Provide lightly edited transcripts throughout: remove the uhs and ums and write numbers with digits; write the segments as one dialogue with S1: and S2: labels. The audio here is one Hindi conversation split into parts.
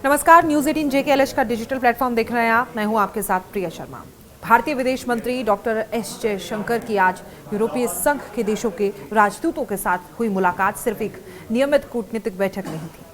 S1: नमस्कार, न्यूज 18 JKLH का डिजिटल प्लेटफॉर्म देख रहे हैं आप। मैं हूं आपके साथ प्रिया शर्मा। भारतीय विदेश मंत्री डॉक्टर एस जयशंकर की आज यूरोपीय संघ के देशों के राजदूतों के साथ हुई मुलाकात सिर्फ एक नियमित कूटनीतिक बैठक नहीं थी,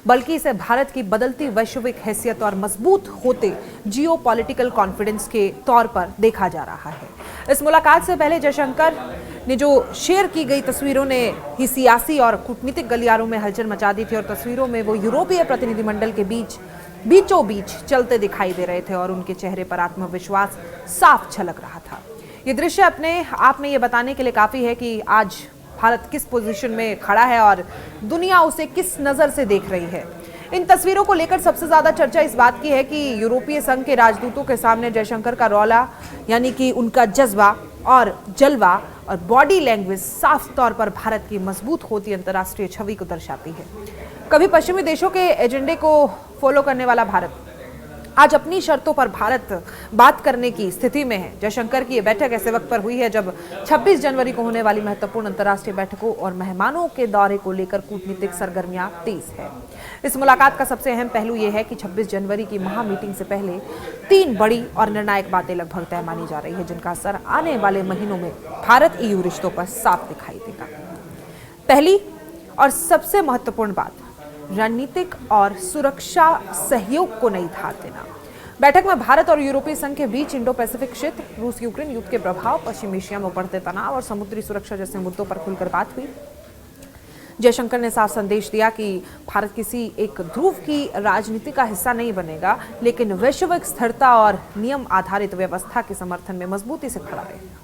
S1: बल्कि इसे भारत की बदलती वैश्विक हैसियत और मजबूत होते जियोपॉलिटिकल कॉन्फिडेंस के तौर पर देखा जा रहा है। इस मुलाकात से पहले जयशंकर ने जो शेयर की गई तस्वीरों ने ही सियासी और कूटनीतिक गलियारों में हलचल मचा दी थी और तस्वीरों में वो यूरोपीय प्रतिनिधिमंडल के बीचों बीच चलते दिखाई दे रहे थे और उनके चेहरे पर आत्मविश्वास साफ झलक रहा था। ये दृश्य अपने आप में ये बताने के लिए काफी है कि आज भारत किस पोजीशन में खड़ा है और दुनिया उसे किस नजर से देख रही है। इन तस्वीरों को लेकर सबसे ज्यादा चर्चा इस बात की है कि यूरोपीय संघ के राजदूतों के सामने जयशंकर का रौला, यानी कि उनका जज्बा और जलवा और बॉडी लैंग्वेज साफ तौर पर भारत की मजबूत होती अंतर्राष्ट्रीय छवि को दर्शाती है। कभी पश्चिमी देशों के एजेंडे को फॉलो करने वाला भारत आज अपनी शर्तों पर भारत बात करने की स्थिति में है। जयशंकर की यह बैठक ऐसे वक्त पर हुई है जब 26 जनवरी को होने वाली महत्वपूर्ण अंतर्राष्ट्रीय बैठकों और मेहमानों के दौरे को लेकर कूटनीतिक सरगर्मियां तेज है। इस मुलाकात का सबसे अहम पहलू यह है कि 26 जनवरी की महा मीटिंग से पहले 3 बड़ी और निर्णायक बातें लगभग तय मानी जा रही है, जिनका असर आने वाले महीनों में भारत EU रिश्तों पर साफ दिखाई देगा। पहली और सबसे महत्वपूर्ण बात, रणनीतिक और सुरक्षा सहयोग को नई धार देना। बैठक में भारत और यूरोपीय संघ के बीच इंडो पैसिफिक क्षेत्र, रूस यूक्रेन युद्ध के प्रभाव, पश्चिम एशिया में बढ़ते तनाव और समुद्री सुरक्षा जैसे मुद्दों पर खुलकर बात हुई। जयशंकर ने साफ संदेश दिया कि भारत किसी एक ध्रुव की राजनीति का हिस्सा नहीं बनेगा, लेकिन वैश्विक स्थिरता और नियम आधारित व्यवस्था के समर्थन में मजबूती से खड़ा रहेगा।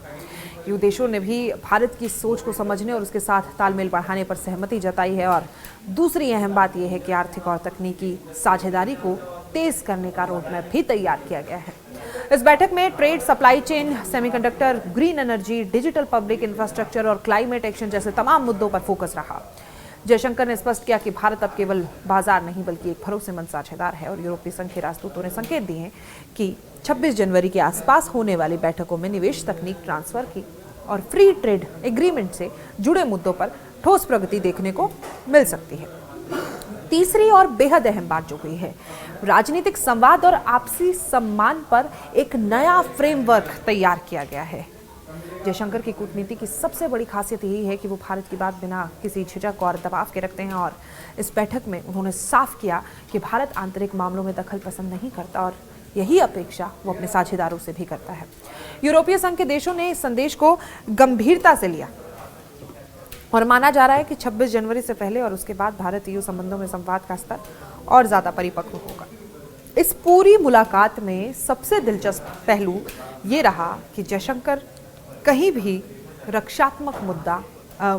S1: EU देशों ने भी भारत की सोच को समझने और उसके साथ तालमेल बढ़ाने पर सहमति जताई है। और दूसरी अहम बात यह है कि आर्थिक और तकनीकी साझेदारी को तेज करने का रोडमैप भी तैयार किया गया है। इस बैठक में trade, supply chain, semiconductor, green energy, digital public infrastructure और क्लाइमेट एक्शन जैसे तमाम मुद्दों पर फोकस रहा। जयशंकर ने स्पष्ट किया कि भारत अब केवल बाजार नहीं बल्कि एक भरोसेमंद साझेदार है और यूरोपीय संघ के राजदूतों ने संकेत दिए हैं कि 26 जनवरी के आसपास होने वाली बैठकों में निवेश, तकनीक ट्रांसफर की और फ्री ट्रेड एग्रीमेंट से जुड़े मुद्दों पर ठोस प्रगति देखने को मिल सकती है। तीसरी और बेहद अहम बात जो हुई है, राजनीतिक संवाद और आपसी सम्मान पर एक नया फ्रेमवर्क तैयार किया गया है। जयशंकर की कूटनीति की सबसे बड़ी खासियत यही है कि वो भारत की बात बिना किसी झिझक और दबाव के रखते हैं और इस बैठक में उन्होंने साफ किया कि भारत आंतरिक मामलों में दखल पसंद नहीं करता और यही अपेक्षा वो अपने साझेदारों से भी करता है। यूरोपीय संघ के देशों ने इस संदेश को गंभीरता से लिया और माना जा रहा है कि 26 जनवरी से पहले और उसके बाद भारत EU संबंधों में संवाद का स्तर और ज्यादा परिपक्व होगा। इस पूरी मुलाकात में सबसे दिलचस्प पहलू ये रहा कि जयशंकर कहीं भी रक्षात्मक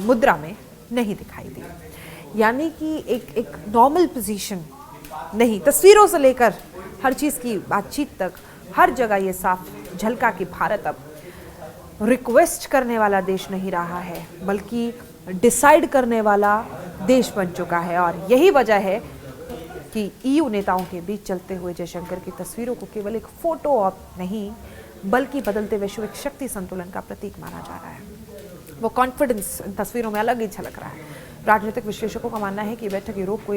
S1: मुद्रा में नहीं दिखाई दी, यानी कि एक नॉर्मल पोजीशन नहीं। तस्वीरों से लेकर हर चीज की बातचीत तक हर जगह ये साफ झलका कि भारत अब रिक्वेस्ट करने वाला देश नहीं रहा है बल्कि डिसाइड करने वाला देश बन चुका है। और यही वजह है कि EU नेताओं के बीच चलते हुए जयशंकर की तस्वीरों को केवल एक फोटो ऑप नहीं बल्कि बदलते वैश्विक शक्ति संतुलन का प्रतीक माना जा रहा है। वो कॉन्फिडेंस इन तस्वीरों में अलग ही झलक रहा है। राजनीतिक विश्लेषकों का मानना है कि बैठक यूरोप को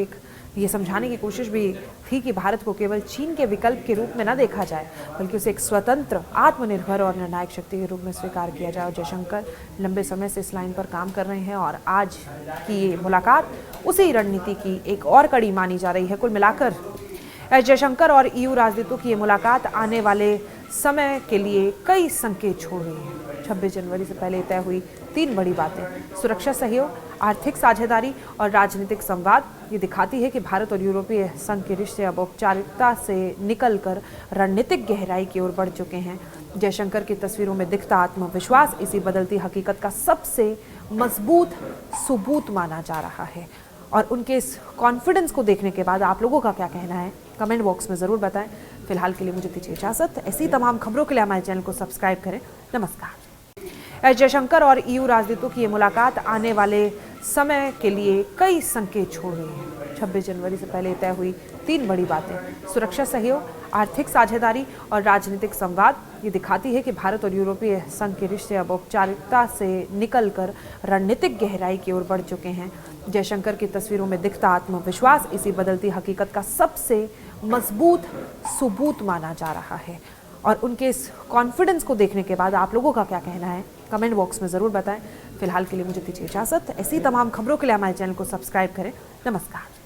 S1: ये समझाने की कोशिश भी थी कि भारत को केवल चीन के विकल्प के रूप में न देखा जाए बल्कि उसे एक स्वतंत्र, आत्मनिर्भर और निर्णायक शक्ति के रूप में स्वीकार किया जाए। और जयशंकर लंबे समय से इस लाइन पर काम कर रहे हैं और आज की ये मुलाकात उसी रणनीति की एक और कड़ी मानी जा रही है। कुल मिलाकर जयशंकर और EU राजदूतों की ये मुलाकात आने वाले समय के लिए कई संकेत छोड़ रही है। 26 जनवरी से पहले तय हुई 3 बड़ी बातें, सुरक्षा सहयोग, आर्थिक साझेदारी और राजनीतिक संवाद, ये दिखाती है कि भारत और यूरोपीय संघ के रिश्ते अब औपचारिकता से निकलकर रणनीतिक गहराई की ओर बढ़ चुके हैं। जयशंकर की तस्वीरों में दिखता आत्मविश्वास इसी बदलती हकीकत का सबसे मजबूत सबूत माना जा रहा है। और उनके इस कॉन्फिडेंस को देखने के बाद आप लोगों का क्या कहना है, कमेंट बॉक्स में ज़रूर बताएं। फिलहाल के लिए मुझे दीजिए इजाज़त। ऐसी तमाम खबरों के लिए हमारे चैनल को सब्सक्राइब करें। नमस्कार। जयशंकर और EU राजदूतों की ये मुलाकात आने वाले समय के लिए कई संकेत छोड़ रही है। 26 जनवरी से पहले तय हुई 3 बड़ी बातें, सुरक्षा सहयोग, आर्थिक साझेदारी और राजनीतिक संवाद, ये दिखाती है कि भारत और यूरोपीय संघ के रिश्ते अब औपचारिकता से निकलकर रणनीतिक गहराई की ओर बढ़ चुके हैं। जयशंकर की तस्वीरों में दिखता आत्मविश्वास इसी बदलती हकीकत का सबसे मजबूत सबूत माना जा रहा है। और उनके इस कॉन्फिडेंस को देखने के बाद आप लोगों का क्या कहना है, कमेंट बॉक्स में ज़रूर बताएं। फिलहाल के लिए मुझे दीजिए इजाज़त। ऐसी तमाम खबरों के लिए हमारे चैनल को सब्सक्राइब करें। नमस्कार।